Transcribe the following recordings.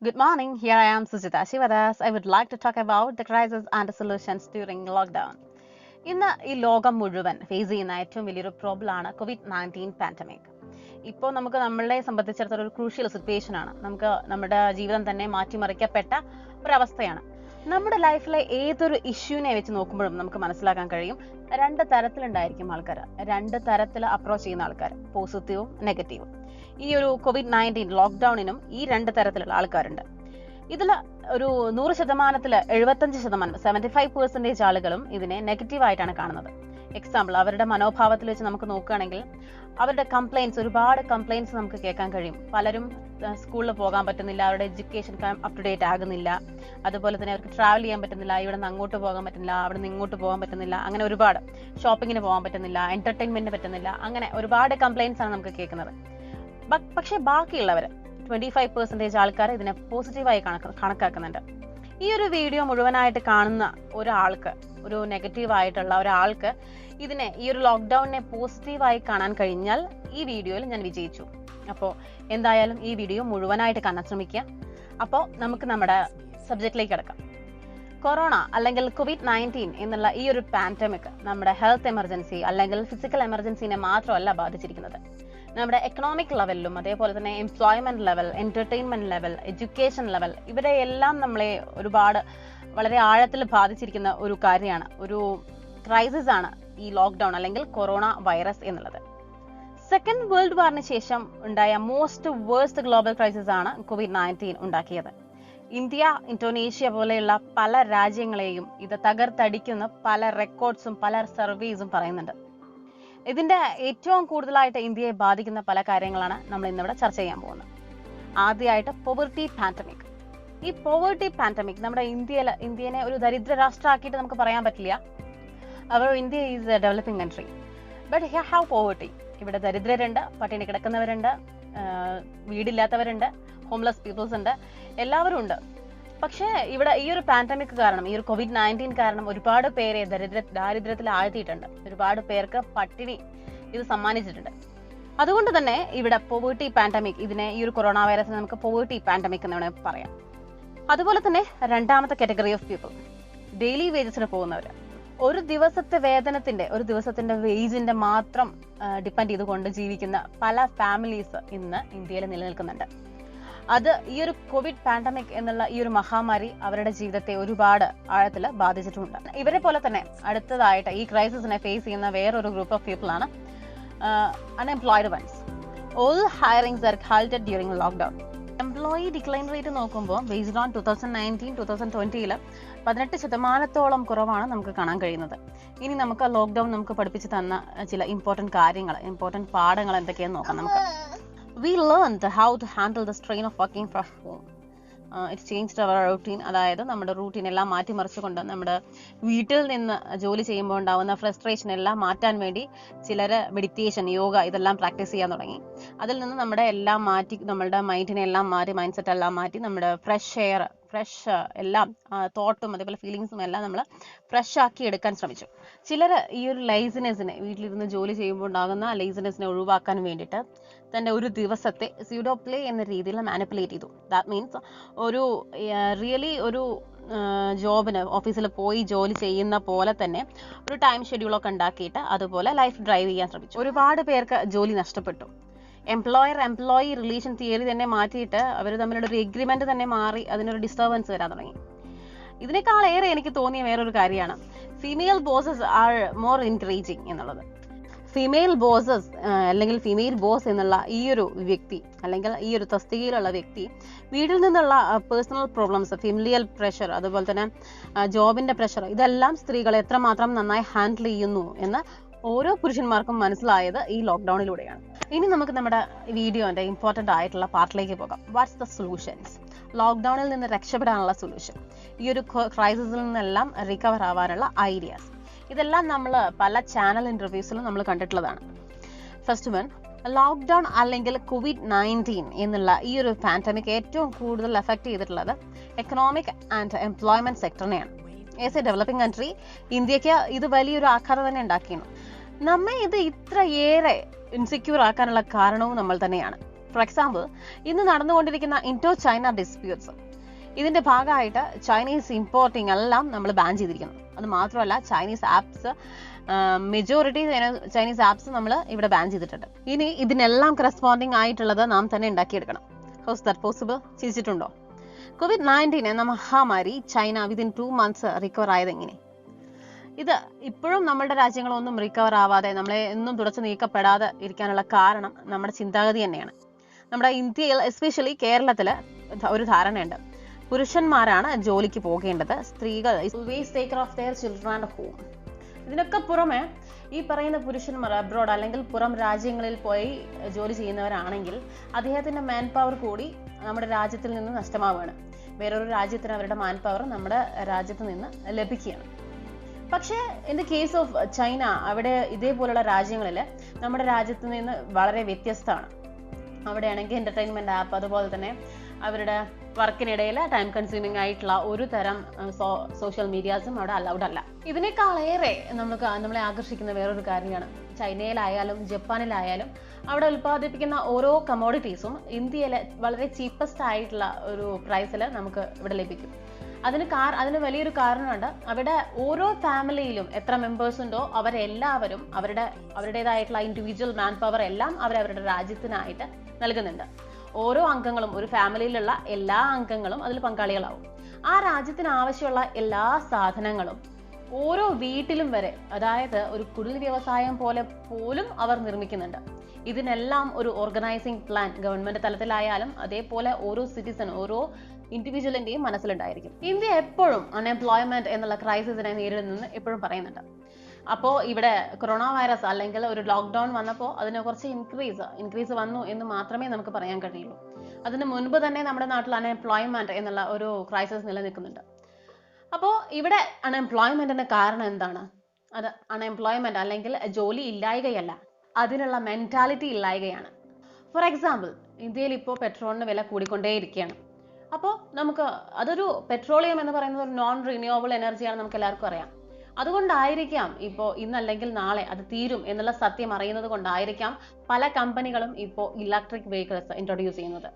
Good morning. Here I am, Sujita Shivadas. I would like to talk about the crisis and the solutions during lockdown. ഇന്ന് ഈ ലോകം മുഴുവൻ face ചെയ്യുന്ന ഏറ്റവും വലിയൊരു പ്രോബ്ലമാണ് COVID-19 പാൻഡമിക്. ഇപ്പോൾ നമുക്ക് നമ്മളെ സംബന്ധിച്ചിടത്തോളം ഒരു ക്രൂഷ്യൽ സിറ്റുവേഷൻ ആണ്. നമുക്ക് നമ്മുടെ ജീവിതം തന്നെ മാറ്റിമറിക്കപ്പെട്ട ഒരവസ്ഥയാണ്. നമ്മുടെ ലൈഫിലെ ഏതൊരു ഇഷ്യൂവിനെ വെച്ച് നോക്കുമ്പോഴും നമുക്ക് മനസ്സിലാക്കാൻ കഴിയും രണ്ട് തരത്തിലുണ്ടായിരിക്കും ആൾക്കാർ, രണ്ട് തരത്തിൽ അപ്രോച്ച് ചെയ്യുന്ന ആൾക്കാർ, പോസിറ്റീവും നെഗറ്റീവും. ഈ ഒരു COVID-19 ലോക്ക്ഡൌണിനും ഈ രണ്ട് തരത്തിലുള്ള ആൾക്കാരുണ്ട്. ഇതിൽ ഒരു 100%, 75%, 75% ആളുകളും ഇതിനെ നെഗറ്റീവായിട്ടാണ് കാണുന്നത്. എക്സാമ്പിൾ, അവരുടെ മനോഭാവത്തിൽ വെച്ച് നമുക്ക് നോക്കുകയാണെങ്കിൽ അവരുടെ ഒരുപാട് കംപ്ലയിൻസ് നമുക്ക് കേൾക്കാൻ കഴിയും. പലരും സ്കൂളിൽ പോകാൻ പറ്റുന്നില്ല, അവരുടെ എഡ്യൂക്കേഷൻ അപ് ടു ഡേറ്റ് ആകുന്നില്ല, അതുപോലെ തന്നെ അവർക്ക് ട്രാവൽ ചെയ്യാൻ പറ്റുന്നില്ല, ഇവിടെ നിന്ന് അങ്ങോട്ട് പോകാൻ പറ്റുന്നില്ല, അവിടെ നിന്ന് ഇങ്ങോട്ട് പോകാൻ പറ്റുന്നില്ല, അങ്ങനെ ഒരുപാട് ഷോപ്പിങ്ങിന് പോകാൻ പറ്റുന്നില്ല, എന്റർടൈൻമെന്റിന് പറ്റുന്നില്ല, അങ്ങനെ ഒരുപാട് കംപ്ലയിൻസ് ആണ് നമുക്ക് കേൾക്കുന്നത്. പക്ഷേ ബാക്കിയുള്ളവർ 25% ആൾക്കാർ ഇതിനെ പോസിറ്റീവായി കണക്കാക്കുന്നുണ്ട്. ഈ ഒരു വീഡിയോ മുഴുവനായിട്ട് കാണുന്ന ഒരാൾക്ക്, ഒരു നെഗറ്റീവായിട്ടുള്ള ഒരാൾക്ക് ഇതിനെ, ഈ ഒരു ലോക്ക്ഡൌണിനെ പോസിറ്റീവായി കാണാൻ കഴിഞ്ഞാൽ ഈ വീഡിയോയിൽ ഞാൻ വിജയിച്ചു. അപ്പോൾ എന്തായാലും ഈ വീഡിയോ മുഴുവനായിട്ട് കാണാൻ ശ്രമിക്കുക. അപ്പോൾ നമുക്ക് നമ്മുടെ സബ്ജക്റ്റിലേക്ക് കിടക്കാം. കൊറോണ അല്ലെങ്കിൽ COVID-19 എന്നുള്ള ഈ ഒരു പാൻഡമിക് നമ്മുടെ ഹെൽത്ത് എമർജൻസി അല്ലെങ്കിൽ ഫിസിക്കൽ എമർജൻസിനെ മാത്രമല്ല ബാധിച്ചിരിക്കുന്നത്. നമ്മുടെ എക്കണോമിക് ലെവലിലും, അതേപോലെ തന്നെ employment level, entertainment level, education level, ഇവിടെയെല്ലാം നമ്മളെ ഒരുപാട് വളരെ ആഴത്തിൽ ബാധിച്ചിരിക്കുന്ന ഒരു കാര്യമാണ്, ഒരു ക്രൈസിസ് ആണ് ഈ ലോക്ക്ഡൌൺ അല്ലെങ്കിൽ കൊറോണ വൈറസ് എന്നുള്ളത്. സെക്കൻഡ് വേൾഡ് വാറിന് ശേഷം ഉണ്ടായ മോസ്റ്റ് വേഴ്സ്റ്റ് ഗ്ലോബൽ ക്രൈസിസ് ആണ് COVID-19 ഉണ്ടാക്കിയത്. ഇന്ത്യ, ഇന്തോനേഷ്യ പോലെയുള്ള പല രാജ്യങ്ങളെയും ഇത് തകർത്തടിക്കുന്ന പല റെക്കോർഡ്സും പല സർവേസും പറയുന്നുണ്ട്. ഇതിന്റെ ഏറ്റവും കൂടുതലായിട്ട് ഇന്ത്യയെ ബാധിക്കുന്ന പല കാര്യങ്ങളാണ് നമ്മൾ ഇന്നിവിടെ ചർച്ച ചെയ്യാൻ പോകുന്നത്. ആദ്യമായിട്ട് പോവർട്ടി പാൻഡമിക്. ഈ പോവർട്ടി പാൻഡമിക് നമ്മുടെ ഇന്ത്യനെ ഒരു ദരിദ്ര രാഷ്ട്രമാക്കിയിട്ട് നമുക്ക് പറയാൻ പറ്റില്ല. India is A developing country, but here have poverty. ഇവിടെ ദരിദ്രരുണ്ട്, പട്ടിണി കിടക്കുന്നവരുണ്ട്, വീടില്ലാത്തവരുണ്ട്, ഹോംലെസ് പീപ്പിൾസ് ഉണ്ട്, എല്ലാവരും ഉണ്ട്. പക്ഷേ ഇവിടെ ഈ ഒരു പാൻഡമിക് കാരണം, ഈ ഒരു COVID-19 കാരണം ഒരുപാട് പേരെ ദാരിദ്ര്യത്തിൽ ആഴ്ത്തിയിട്ടുണ്ട്, ഒരുപാട് പേർക്ക് പട്ടിണി ഇത് സമ്മാനിച്ചിട്ടുണ്ട്. അതുകൊണ്ട് തന്നെ ഇവിടെ പോവർട്ടി പാൻഡമിക്, ഇതിനെ ഈ ഒരു കൊറോണ വൈറസിനെ നമുക്ക് പോവർട്ടി പാൻഡമിക് എന്ന് വേണമെങ്കിൽ പറയാം. അതുപോലെ തന്നെ രണ്ടാമത്തെ കാറ്റഗറി ഓഫ് പീപ്പിൾ, ഡെയിലി വേജസിന് പോകുന്നവർ. ഒരു ദിവസത്തിന്റെ വേജിന്റെ മാത്രം ഡിപ്പെൻഡ് ചെയ്തുകൊണ്ട് ജീവിക്കുന്ന പല ഫാമിലീസ് ഇന്ന് ഇന്ത്യയിൽ നിലനിൽക്കുന്നുണ്ട്. അത് ഈ ഒരു കോവിഡ് പാൻഡമിക് എന്നുള്ള ഈ ഒരു മഹാമാരി അവരുടെ ജീവിതത്തെ ഒരുപാട് ആഴത്തിൽ ബാധിച്ചിട്ടുണ്ട്. ഇവരെ പോലെ തന്നെ അടുത്തതായിട്ട് ഈ ക്രൈസിസിനെ ഫേസ് ചെയ്യുന്ന വേറൊരു ഗ്രൂപ്പ് ഓഫ് പീപ്പിൾ ആണ് unemployed ones. All hirings are halted during lockdown. Employee decline rate നോക്കുമ്പോൾ ബേസ്ഡ് ഓൺ 2019-2020 18% കുറവാണ് നമുക്ക് കാണാൻ കഴിയുന്നത്. ഇനി നമുക്ക് ലോക്ക്ഡൌൺ നമുക്ക് പഠിപ്പിച്ചു തന്ന ചില ഇമ്പോർട്ടന്റ് പാഠങ്ങൾ എന്തൊക്കെയാണെന്ന് നോക്കാം നമുക്ക്. We learned how to handle the strain of working from home. It changed our routine. അതായത് നമ്മുടെ റൂട്ടീൻ എല്ലാം മാറ്റിമറിച്ചുകൊണ്ട് നമ്മുടെ വീട്ടിൽ നിന്ന് ജോലി ചെയ്യുമ്പോൾ ഉണ്ടാവുന്ന ഫ്രസ്ട്രേഷൻ എല്ലാം മാറ്റാൻ വേണ്ടി ചിലർ മെഡിറ്റേഷൻ, യോഗ ഇതെല്ലാം പ്രാക്ടീസ് ചെയ്യാൻ തുടങ്ങി. അതിൽ നിന്ന് നമ്മുടെ എല്ലാം മാറ്റി, നമ്മളുടെ മൈൻഡിനെ എല്ലാം മാറ്റി, മൈൻഡ് സെറ്റ് എല്ലാം മാറ്റി, നമ്മുടെ ഫ്രഷ് എല്ലാം തോട്ടും അതേപോലെ ഫീലിങ്സും എല്ലാം നമ്മൾ ഫ്രഷ് ആക്കി എടുക്കാൻ ശ്രമിച്ചു. ചിലർ ഈ ഒരു ലേസിനെസ്സിനെ, വീട്ടിലിരുന്ന് ജോലി ചെയ്യുമ്പോൾ ഉണ്ടാകുന്ന ലേസിനെസ്സിനെ ഒഴിവാക്കാൻ വേണ്ടിയിട്ട് തന്നെ ഒരു ദിവസത്തെ സ്യൂഡോ പ്ലേ എന്ന രീതിയിൽ മാനിപ്പുലേറ്റ് ചെയ്തു. ദാറ്റ് മീൻസ് ഒരു ജോബിന് ഓഫീസിൽ പോയി ജോലി ചെയ്യുന്ന പോലെ തന്നെ ഒരു ടൈം ഷെഡ്യൂളൊക്കെ ഉണ്ടാക്കിയിട്ട് അതുപോലെ ലൈഫ് ഡ്രൈവ് ചെയ്യാൻ ശ്രമിച്ചു. ഒരുപാട് പേർക്ക് ജോലി നഷ്ടപ്പെട്ടു. എംപ്ലോയി റിലേഷൻ തിയറി തന്നെ മാറ്റിയിട്ട് അവർ തമ്മിലുള്ള ഒരു എഗ്രിമെന്റ് തന്നെ മാറി, അതിനൊരു ഡിസ്റ്റർബൻസ് വരാൻ തുടങ്ങി. ഇതിനേക്കാളേറെ എനിക്ക് തോന്നിയ വേറൊരു കാര്യമാണ് female bosses are more encouraging എന്നുള്ളത്. ഫീമെയിൽ ബോസസ് അല്ലെങ്കിൽ ഫീമെയിൽ ബോസ് എന്നുള്ള ഈ ഒരു വ്യക്തി അല്ലെങ്കിൽ ഈ ഒരു തസ്തികയിലുള്ള വ്യക്തി വീട്ടിൽ നിന്നുള്ള പേഴ്സണൽ പ്രോബ്ലംസ്, ഫെമിലിയൽ പ്രഷർ, അതുപോലെ തന്നെ ജോബിന്റെ പ്രഷർ, ഇതെല്ലാം സ്ത്രീകൾ എത്രമാത്രം നന്നായി ഹാൻഡിൽ ചെയ്യുന്നു എന്ന് ഓരോ പുരുഷന്മാർക്കും മനസ്സിലായത് ഈ ലോക്ക്ഡൌണിലൂടെയാണ്. ഇനി നമുക്ക് നമ്മുടെ വീഡിയോന്റെ ഇമ്പോർട്ടന്റ് ആയിട്ടുള്ള പാർട്ടിലേക്ക് പോകാം. What's the solutions? ലോക്ക്ഡൌണിൽ നിന്ന് രക്ഷപ്പെടാനുള്ള സൊല്യൂഷൻ, ഈ ഒരു ക്രൈസിസിൽ നിന്നെല്ലാം റിക്കവർ ആവാനുള്ള ഐഡിയാസ്, ഇതെല്ലാം നമ്മൾ പല ചാനൽ ഇന്റർവ്യൂസിലും നമ്മൾ കണ്ടിട്ടുള്ളതാണ്. ഫസ്റ്റ് വൺ, ലോക്ക്ഡൌൺ അല്ലെങ്കിൽ COVID-19 എന്നുള്ള ഈ ഒരു പാൻഡമിക് ഏറ്റവും കൂടുതൽ എഫക്ട് ചെയ്തിട്ടുള്ളത് എക്കണോമിക് ആൻഡ് എംപ്ലോയ്മെന്റ് സെക്ടറിനെയാണ്. ആസ് എ ഡെവലപ്പിംഗ് കൺട്രി ഇന്ത്യക്ക് ഇത് വലിയൊരു ആഘാതം തന്നെ ഉണ്ടാക്കിയിരുന്നു. നമ്മെ ഇത് ഇത്രയേറെ ഇൻസെക്യൂർ ആക്കാനുള്ള കാരണവും നമ്മൾ തന്നെയാണ്. ഫോർ എക്സാമ്പിൾ, ഇന്ന് നടന്നുകൊണ്ടിരിക്കുന്ന ഇൻഡോ ചൈന ഡിസ്പ്യൂട്ട്സ്, ഇതിന്റെ ഭാഗമായിട്ട് ചൈനീസ് ഇമ്പോർട്ടിംഗ് എല്ലാം നമ്മൾ ബാൻ ചെയ്തിരിക്കുന്നു. അത് മാത്രമല്ല Chinese apps, majority Chinese apps നമ്മൾ ഇവിടെ ബാൻ ചെയ്തിട്ടുണ്ട്. ഇനി ഇതിനെല്ലാം കറസ്പോണ്ടിങ് ആയിട്ടുള്ളത് നാം തന്നെ ഉണ്ടാക്കിയെടുക്കണം. How's that possible? ചിരിച്ചിട്ടുണ്ടോ? COVID-19 എന്ന മഹാമാരി ചൈന വിതിൻ 2 months റിക്കവർ ആയത് എങ്ങനെ? ഇത് ഇപ്പോഴും നമ്മുടെ രാജ്യങ്ങളൊന്നും റിക്കവർ ആവാതെ, നമ്മളെ എന്നും തുടച്ചു നീക്കപ്പെടാതെ ഇരിക്കാനുള്ള കാരണം നമ്മുടെ ചിന്താഗതി തന്നെയാണ്. നമ്മുടെ ഇന്ത്യയിൽ, എസ്പെഷ്യലി കേരളത്തിൽ ഒരു ധാരണയുണ്ട്, പുരുഷന്മാരാണ് ജോലിക്ക് പോകേണ്ടത്, സ്ത്രീകൾ always take care of their children at home. ഇതിനൊക്കെ പുറമെ ഈ പറയുന്ന പുരുഷന്മാർ അബ്രോഡ് അല്ലെങ്കിൽ പുറം രാജ്യങ്ങളിൽ പോയി ജോലി ചെയ്യുന്നവരാണെങ്കിൽ അദ്ദേഹത്തിന്റെ മാൻ പവർ കൂടി നമ്മുടെ രാജ്യത്തിൽ നിന്ന് നഷ്ടമാവുകയാണ്. വേറൊരു രാജ്യത്തിന് അവരുടെ മാൻ പവർ നമ്മുടെ രാജ്യത്ത് നിന്ന് ലഭിക്കുകയാണ്. പക്ഷേ in the case of China, അവിടെ ഇതേപോലുള്ള രാജ്യങ്ങളിൽ നമ്മുടെ രാജ്യത്ത് നിന്ന് വളരെ വ്യത്യസ്തമാണ്. അവിടെയാണെങ്കിൽ എന്റർടൈൻമെന്റ് ആപ്പ്, അതുപോലെ തന്നെ അവരുടെ വർക്കിനിടയിൽ ടൈം കൺസ്യൂമിംഗ് ആയിട്ടുള്ള ഒരു തരം സോഷ്യൽ മീഡിയാസും അവിടെ അലൗഡ് അല്ല. ഇതിനേക്കാളേറെ നമ്മളെ ആകർഷിക്കുന്ന വേറൊരു കാര്യമാണ്, ചൈനയിലായാലും ജപ്പാനിലായാലും അവിടെ ഉൽപ്പാദിപ്പിക്കുന്ന ഓരോ കമോഡിറ്റീസും ഇന്ത്യയിലെ വളരെ ചീപ്പസ്റ്റ് ആയിട്ടുള്ള ഒരു പ്രൈസിൽ നമുക്ക് ഇവിടെ ലഭിക്കും. അതിന് വലിയൊരു കാരണമുണ്ട്. അവിടെ ഓരോ ഫാമിലിയിലും എത്ര മെമ്പേഴ്സ് ഉണ്ടോ അവരെല്ലാവരും അവരുടേതായിട്ടുള്ള ഇൻഡിവിജ്വൽ മാൻ പവർ എല്ലാം അവരവരുടെ രാജ്യത്തിനായിട്ട് നൽകുന്നുണ്ട്. ഓരോ അംഗങ്ങളും, ഒരു ഫാമിലിയിലുള്ള എല്ലാ അംഗങ്ങളും അതിൽ പങ്കാളികളാവും. ആ രാജ്യത്തിന് ആവശ്യമുള്ള എല്ലാ സാധനങ്ങളും ഓരോ വീട്ടിലും വരെ, അതായത് ഒരു കുടിൽ വ്യവസായം പോലെ പോലും അവർ നിർമ്മിക്കുന്നുണ്ട്. ഇതിനെല്ലാം ഒരു ഓർഗനൈസിംഗ് പ്ലാൻ ഗവൺമെന്റ് തലത്തിലായാലും അതേപോലെ ഓരോ സിറ്റിസൺ, ഓരോ ഇൻഡിവിജ്വലിന്റെയും മനസ്സിലുണ്ടായിരിക്കും. ഇന്ത്യ എപ്പോഴും അൺഎംപ്ലോയ്മെന്റ് എന്നുള്ള ക്രൈസിസിനെ നേരിടുന്നെന്ന് എപ്പോഴും പറയുന്നുണ്ട്. അപ്പോൾ ഇവിടെ കൊറോണ വൈറസ് അല്ലെങ്കിൽ ഒരു ലോക്ക്ഡൌൺ വന്നപ്പോൾ അതിന് കുറച്ച് ഇൻക്രീസ് വന്നു എന്ന് മാത്രമേ നമുക്ക് പറയാൻ കഴിയുള്ളൂ. അതിന് മുൻപ് തന്നെ നമ്മുടെ നാട്ടിൽ അൺഎംപ്ലോയ്മെന്റ് എന്നുള്ള ഒരു ക്രൈസിസ് നിലനിൽക്കുന്നുണ്ട്. അപ്പോൾ ഇവിടെ അൺഎംപ്ലോയ്മെന്റിന്റെ കാരണം എന്താണ്? അത് അൺഎംപ്ലോയ്മെന്റ് അല്ലെങ്കിൽ ജോലി ഇല്ലായ്കയല്ല, അതിനുള്ള മെന്റാലിറ്റി ഇല്ലായ്കയാണ്. ഫോർ എക്സാമ്പിൾ, ഇന്ത്യയിൽ ഇപ്പോൾ പെട്രോളിന് വില കൂടിക്കൊണ്ടേയിരിക്കുകയാണ്. അപ്പോൾ അതൊരു പെട്രോളിയം എന്ന് പറയുന്നത് ഒരു നോൺ റിന്യൂവബിൾ എനർജിയാണ്, നമുക്ക് എല്ലാവർക്കും അറിയാം. അതുകൊണ്ടായിരിക്കാം ഇപ്പോൾ ഇന്നല്ലെങ്കിൽ നാളെ അത് തീരും എന്നുള്ള സത്യം അറിയുന്നത് കൊണ്ടായിരിക്കാം പല കമ്പനികളും ഇപ്പോൾ ഇലക്ട്രിക് വെഹിക്കിൾസ് ഇൻട്രൊഡ്യൂസ് ചെയ്യുന്നത്.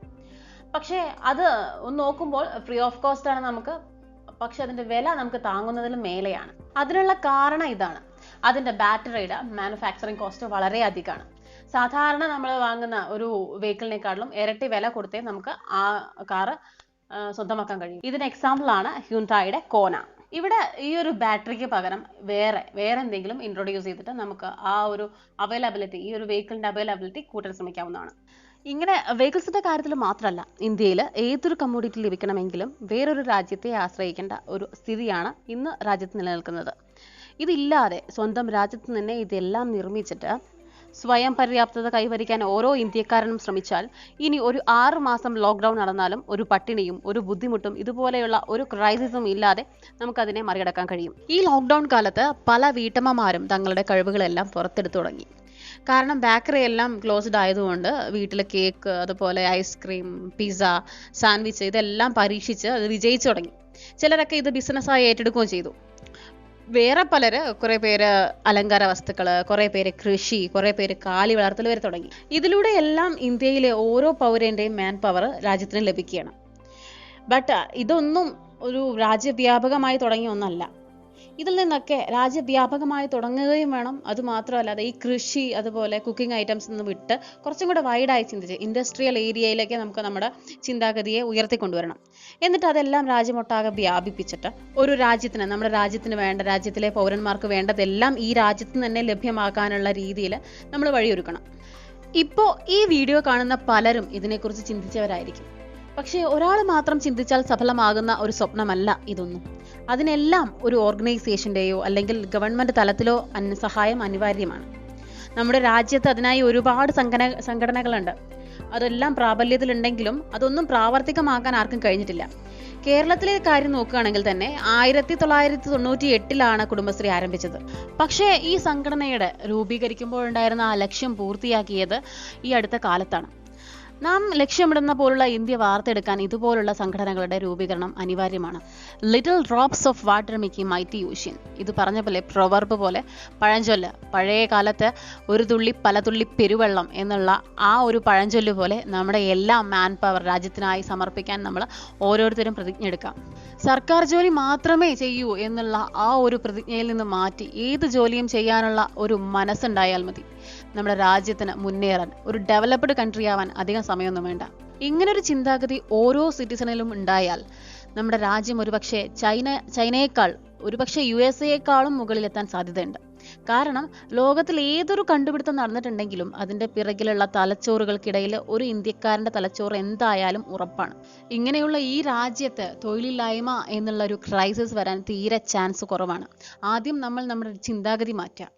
പക്ഷേ അത് ഒന്ന് നോക്കുമ്പോൾ ഫ്രീ ഓഫ് കോസ്റ്റ് ആണ് പക്ഷെ അതിന്റെ വില നമുക്ക് താങ്ങുന്നതിലും മേലെയാണ്. അതിനുള്ള കാരണം ഇതാണ്, അതിന്റെ ബാറ്ററിയുടെ മാനുഫാക്ചറിങ് കോസ്റ്റ് വളരെ അധികമാണ്. സാധാരണ നമ്മൾ വാങ്ങുന്ന ഒരു വെഹിക്കിളിനെക്കാളും ഇരട്ടി വില കൊടുത്തേ നമുക്ക് ആ കാറ് സ്വന്തമാക്കാൻ കഴിയും. ഇതിന് എക്സാമ്പിൾ ആണ് ഹ്യുണ്ടായിയുടെ കോന. ഇവിടെ ഈ ഒരു ബാറ്ററിക്ക് പകരം വേറെ എന്തെങ്കിലും ഇൻട്രൊഡ്യൂസ് ചെയ്തിട്ട് നമുക്ക് ആ ഒരു അവൈലബിലിറ്റി, ഈ ഒരു വെഹിക്കിളിന്റെ അവൈലബിലിറ്റി കൂട്ടാൻ ശ്രമിക്കാവുന്നതാണ്. ഇങ്ങനെ വെഹിക്കിൾസിന്റെ കാര്യത്തിൽ മാത്രമല്ല, ഇന്ത്യയിൽ ഏതൊരു കമ്മോഡിറ്റി ലഭിക്കണമെങ്കിലും വേറൊരു രാജ്യത്തെ ആശ്രയിക്കേണ്ട ഒരു സ്ഥിതിയാണ് ഇന്ന് രാജ്യത്ത് നിലനിൽക്കുന്നത്. ഇതില്ലാതെ സ്വന്തം രാജ്യത്ത് തന്നെ ഇതെല്ലാം നിർമ്മിച്ചിട്ട് സ്വയം പര്യാപ്തത കൈവരിക്കാൻ ഓരോ ഇന്ത്യക്കാരനും ശ്രമിച്ചാൽ ഇനി ഒരു 6 മാസം ലോക്ക്ഡൌൺ നടന്നാലും ഒരു പട്ടിണിയും ഒരു ബുദ്ധിമുട്ടും ഇതുപോലെയുള്ള ഒരു ക്രൈസിസും ഇല്ലാതെ നമുക്കതിനെ മറികടക്കാൻ കഴിയും. ഈ ലോക്ക്ഡൌൺ കാലത്ത് പല വീട്ടമ്മമാരും തങ്ങളുടെ കഴിവുകളെല്ലാം പുറത്തെടുത്തു തുടങ്ങി. കാരണം ബേക്കറി എല്ലാം ക്ലോസ്ഡ് ആയതുകൊണ്ട് വീട്ടിൽ കേക്ക്, അതുപോലെ ഐസ്ക്രീം, പിസ്സ, സാൻഡ്വിച്ച് ഇതെല്ലാം പരീക്ഷിച്ച് അത് വിജയിച്ചു തുടങ്ങി. ചിലരൊക്കെ ഇത് ബിസിനസ്സായി ഏറ്റെടുക്കുകയും ചെയ്തു. വേറെ പലര്, കുറെ പേര് അലങ്കാര വസ്തുക്കള്, കുറെ പേര് കൃഷി, കുറെ പേര് കാലി വളർത്തൽ വരെ തുടങ്ങി. ഇതിലൂടെ എല്ലാം ഇന്ത്യയിലെ ഓരോ പൗരന്റെയും മാൻ പവർ രാജ്യത്തിന് ലഭിക്കുകയാണ്. ബട്ട് ഇതൊന്നും ഒരു രാജ്യവ്യാപകമായി തുടങ്ങിയ ഒന്നല്ല. ഇതിൽ നിന്നൊക്കെ രാജ്യവ്യാപകമായി തുടങ്ങുകയും വേണം. അതുമാത്രമല്ല, ഈ കൃഷി അതുപോലെ കുക്കിംഗ് ഐറ്റംസ് നിന്ന് വിട്ട് കുറച്ചും കൂടെ വൈഡായി ചിന്തിച്ച് ഇൻഡസ്ട്രിയൽ ഏരിയയിലേക്ക് നമുക്ക് നമ്മുടെ ചിന്താഗതിയെ ഉയർത്തിക്കൊണ്ടുവരണം. എന്നിട്ട് അതെല്ലാം രാജ്യമൊട്ടാകെ വ്യാപിപ്പിച്ചിട്ട് ഒരു രാജ്യത്തിന്, നമ്മുടെ രാജ്യത്തിന് വേണ്ട, രാജ്യത്തിലെ പൗരന്മാർക്ക് വേണ്ടതെല്ലാം ഈ രാജ്യത്ത് തന്നെ ലഭ്യമാക്കാനുള്ള രീതിയിൽ നമ്മൾ വഴിയൊരുക്കണം. ഇപ്പോൾ ഈ വീഡിയോ കാണുന്ന പലരും ഇതിനെക്കുറിച്ച് ചിന്തിച്ചവരായിരിക്കും. പക്ഷേ ഒരാൾ മാത്രം ചിന്തിച്ചാൽ സഫലമാകുന്ന ഒരു സ്വപ്നമല്ല ഇതൊന്നും. അതിനെല്ലാം ഒരു ഓർഗനൈസേഷൻ്റെയോ അല്ലെങ്കിൽ ഗവൺമെൻറ് തലത്തിലോ സഹായം അനിവാര്യമാണ്. നമ്മുടെ രാജ്യത്ത് അതിനായി ഒരുപാട് സംഘടനകളുണ്ട്. അതെല്ലാം പ്രാബല്യത്തിലുണ്ടെങ്കിലും അതൊന്നും പ്രാവർത്തികമാക്കാൻ ആർക്കും കഴിഞ്ഞിട്ടില്ല. കേരളത്തിലെ കാര്യം നോക്കുകയാണെങ്കിൽ തന്നെ 1998 കുടുംബശ്രീ ആരംഭിച്ചത്. പക്ഷേ ഈ സംഘടനയുടെ രൂപീകരിക്കുമ്പോഴുണ്ടായിരുന്ന ആ ലക്ഷ്യം പൂർത്തിയാക്കിയത് ഈ അടുത്ത കാലത്താണ്. നാം ലക്ഷ്യമിടുന്ന പോലുള്ള ഇന്ത്യ വാർത്തെടുക്കാൻ ഇതുപോലുള്ള സംഘടനകളുടെ രൂപീകരണം അനിവാര്യമാണ്. Little drops of water making mighty ocean. ഇത് പറഞ്ഞ പോലെ പ്രൊവർബ് പോലെ പഴഞ്ചൊല്ല്, പഴയ കാലത്ത് ഒരു തുള്ളി പല തുള്ളി പെരുവെള്ളം എന്നുള്ള ആ ഒരു പഴഞ്ചൊല്ല് പോലെ നമ്മുടെ എല്ലാ മാൻ പവർ രാജ്യത്തിനായി സമർപ്പിക്കാൻ നമ്മൾ ഓരോരുത്തരും പ്രതിജ്ഞ എടുക്കാം. സർക്കാർ ജോലി മാത്രമേ ചെയ്യൂ എന്നുള്ള ആ ഒരു പ്രതിജ്ഞയിൽ നിന്ന് മാറ്റി ഏത് ജോലിയും ചെയ്യാനുള്ള ഒരു മനസ്സുണ്ടായാൽ മതി. നമ്മുടെ രാജ്യത്തിന് മുന്നേറാൻ, ഒരു ഡെവലപ്ഡ് കൺട്രി ആവാൻ അധികം സമയമൊന്നും വേണ്ട. ഇങ്ങനൊരു ചിന്താഗതി ഓരോ സിറ്റിസണിലും ഉണ്ടായാൽ നമ്മുടെ രാജ്യം ഒരുപക്ഷെ ചൈനയേക്കാൾ, ഒരുപക്ഷെ USA മുകളിലെത്താൻ സാധ്യതയുണ്ട്. കാരണം ലോകത്തിൽ ഏതൊരു കണ്ടുപിടുത്തം നടന്നിട്ടുണ്ടെങ്കിലും അതിന്റെ പിറകിലുള്ള തലച്ചോറുകൾക്കിടയിൽ ഒരു ഇന്ത്യക്കാരന്റെ തലച്ചോറ് എന്തായാലും ഉറപ്പാണ്. ഇങ്ങനെയുള്ള ഈ രാജ്യത്ത് തൊഴിലില്ലായ്മ എന്നുള്ള ഒരു ക്രൈസിസ് വരാൻ തീരെ ചാൻസ് കുറവാണ്. ആദ്യം നമ്മൾ നമ്മുടെ ചിന്താഗതി മാറ്റുക.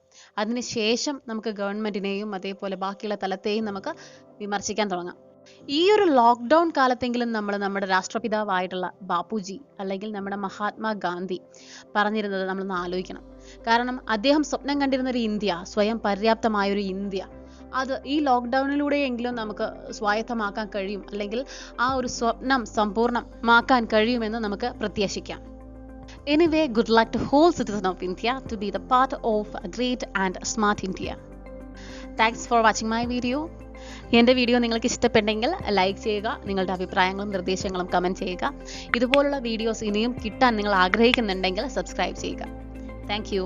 അതിനുശേഷം നമുക്ക് ഗവൺമെന്റിനെയും അതേപോലെ ബാക്കിയുള്ള തലത്തെയും നമുക്ക് വിമർശിക്കാൻ തുടങ്ങാം. ഈ ഒരു ലോക്ക്ഡൗൺ കാലത്തെങ്കിലും നമ്മൾ നമ്മുടെ രാഷ്ട്രപിതാവായിട്ടുള്ള ബാപ്പുജി അല്ലെങ്കിൽ നമ്മുടെ മഹാത്മാഗാന്ധി പറഞ്ഞിരുന്നത് നമ്മളൊന്ന് ആലോചിക്കണം. കാരണം അദ്ദേഹം സ്വപ്നം കണ്ടിരുന്ന ഒരു ഇന്ത്യ, സ്വയം പര്യാപ്തമായൊരു ഇന്ത്യ, അത് ഈ ലോക്ക്ഡൗണിലൂടെയെങ്കിലും നമുക്ക് സ്വായത്തമാക്കാൻ കഴിയും, അല്ലെങ്കിൽ ആ ഒരു സ്വപ്നം സമ്പൂർണ്ണമാക്കാൻ കഴിയുമെന്ന് നമുക്ക് പ്രത്യാശിക്കാം. Anyway, good luck to whole citizen of India to be the part of a great and smart India. Thanks for watching my video. എൻ്റെ വീഡിയോ നിങ്ങൾക്ക് ഇഷ്ടപ്പെട്ടെങ്കിൽ ലൈക്ക് ചെയ്യുക, നിങ്ങളുടെ അഭിപ്രായങ്ങളും നിർദ്ദേശങ്ങളും കമൻറ്റ് ചെയ്യുക. ഇതുപോലുള്ള വീഡിയോസ് ഇനിയും കിട്ടാൻ നിങ്ങൾ ആഗ്രഹിക്കുന്നുണ്ടെങ്കിൽ സബ്സ്ക്രൈബ് ചെയ്യുക. Thank you.